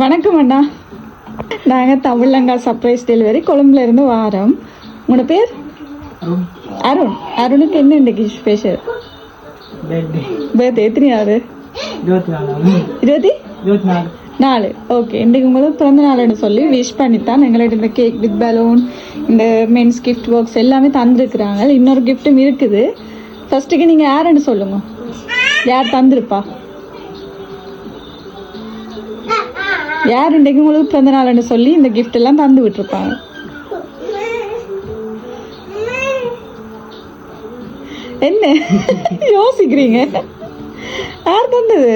வணக்கம் அண்ணா. நாங்கள் தமிழங்கா surprise delivery கொழும்புல இருந்து வாரோம். உங்களோட பேர்? அருண். அருணுக்கு என்ன இன்றைக்கு ஸ்பெஷல்? பர்த்டே எத்தனையாவது? 24. ஓகே, இன்றைக்கு உங்களுக்கு பிறந்த நாள்னு சொல்லி விஷ் பண்ணித்தான் எங்கள்கிட்ட இந்த கேக் வித் பலூன், இந்த மென்ஸ் கிஃப்ட் பாக்ஸ் எல்லாமே தந்துருக்குறாங்க. இன்னொரு கிஃப்ட்டும் இருக்குது. ஃபர்ஸ்ட்டுக்கு நீங்கள் யாருன்னு சொல்லுங்க, யார் தந்துருப்பா? யார் இன்றைக்கு உங்களுக்கு பிறந்த நாள்னு சொல்லி இந்த கிஃப்ட் எல்லாம் தந்து விட்டுருப்பாங்க? என்ன யோசிக்கிறீங்க? யார் தந்தது?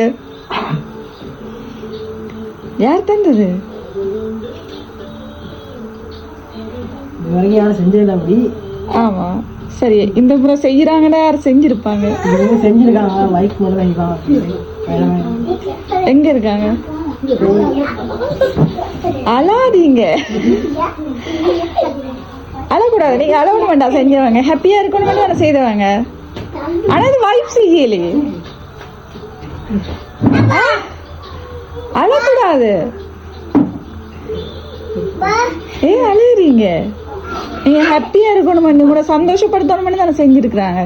யார் தந்தது? ஆமா, சரி. இந்த முறை செய்யறாங்கடா, யார் செஞ்சிருப்பாங்க? எங்க இருக்காங்க? அழாதீங்க, அழக்கூடாது. நீங்க அழகணும் வேண்டாம். செஞ்சவங்க ஹாப்பியா இருக்கணும் வேண்டாம் செய்தவங்க. ஆனா இது வைப் செய்யலையே, அழக்கூடாது. அழுகிறீங்க. நீங்க ஹாப்பியா இருக்கணும் கூட சந்தோஷப்படுத்தணும் தானே செஞ்சிருக்கிறாங்க.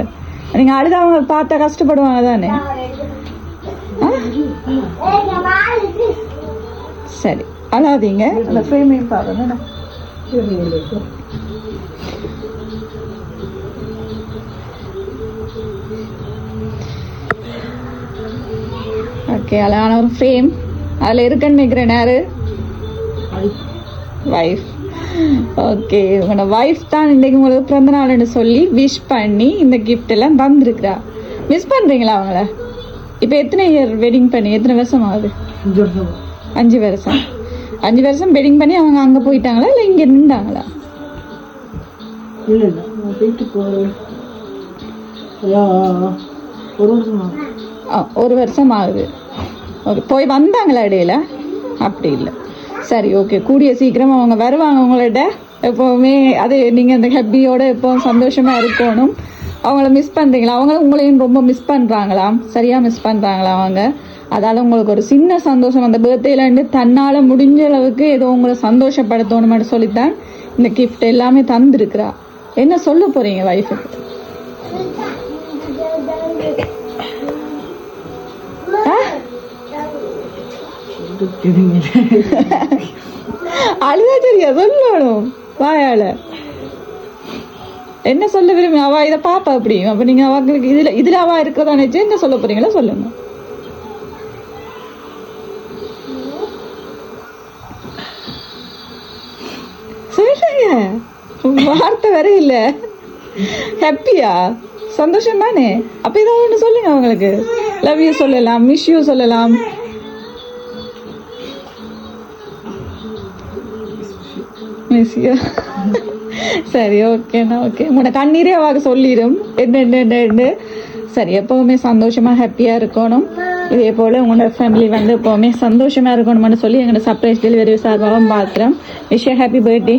நீங்க அழுத அவங்க பார்த்தா கஷ்டப்படுவாங்க தானே. சரி, அழாதீங்க. அந்த ஃப்ரேமையும் பாருங்க. ஓகே, அழகான ஒரு ஃப்ரேம். அதில் இருக்குன்னு நினைக்கிறேன். யாரு? வைஃப். ஓகே, உங்களோட வைஃப் தான் இன்றைக்கு உங்களுக்கு பிறந்த நாள்னு சொல்லி விஷ் பண்ணி இந்த கிஃப்ட் எல்லாம் தந்துருக்குறா. மிஸ் பண்ணுறீங்களா அவங்கள? இப்போ எத்தனை இயர் வெட்டிங் பண்ணி? எத்தனை வருஷம் ஆகுது? 5 வருஷம். 5 வருஷம் வெட்டிங் பண்ணி அவங்க அங்கே போயிட்டாங்களா இல்லை இங்கே நின்றாங்களா? ஒரு வருஷம் ஆகுது. ஓகே, போய் வந்தாங்களா இடையில? அப்படி இல்லை. சரி, ஓகே. கூடிய சீக்கிரம் அவங்க வருவாங்க உங்கள்கிட்ட. எப்போவுமே அது நீங்கள் அந்த ஹாப்பியோட எப்போவும் சந்தோஷமாக இருக்கணும். அவங்கள மிஸ் பண்ணுறீங்களா? அவங்களும் உங்களையும் ரொம்ப மிஸ் பண்ணுறாங்களாம். சரியாக மிஸ் பண்ணுறாங்களா அவங்க? அதால் உங்களுக்கு ஒரு சின்ன சந்தோஷம் அந்த பர்த்டேலேருந்து தன்னால் முடிஞ்ச அளவுக்கு ஏதோ உங்களை சந்தோஷப்படுத்தணும்னு சொல்லித்தான் இந்த கிஃப்ட் எல்லாமே தந்துருக்குறா. என்ன சொல்ல போகிறீங்க வைஃபுக்கு? அழுதா சரியா சொல்லணும் வாயால. என்ன சொல்ல விரும்பி? அவ இதை பாப்பா அப்படி. அப்ப நீங்க அவங்களுக்கு இதுல அவ இருக்கிறதா நினைச்சு என்ன சொல்ல போறீங்களா சொல்லுங்க. சொல்லுங்க, வார்த்தை வர இல்ல. ஹாப்பியா? சந்தோஷம் தானே? அப்ப ஏதாவது ஒண்ணு சொல்லுங்க அவங்களுக்கு. லவ் யூ சொல்லலாம், மிஸ் யூ சொல்லலாம். Miss you. சரி, ஓகேண்ணா. ஓகே, உங்களோட கண்ணீரே அவங்க சொல்லிடும் என்ன. சரி, எப்போவுமே சந்தோஷமாக ஹாப்பியாக இருக்கணும். இதே போல் உங்களோட ஃபேமிலி வந்து எப்போவுமே சந்தோஷமாக இருக்கணும்னு சொல்லி எங்களோட சர்ப்ரைஸ் டெலிவரி சார்பாகவும் பார்க்குறோம். Wish you happy birthday.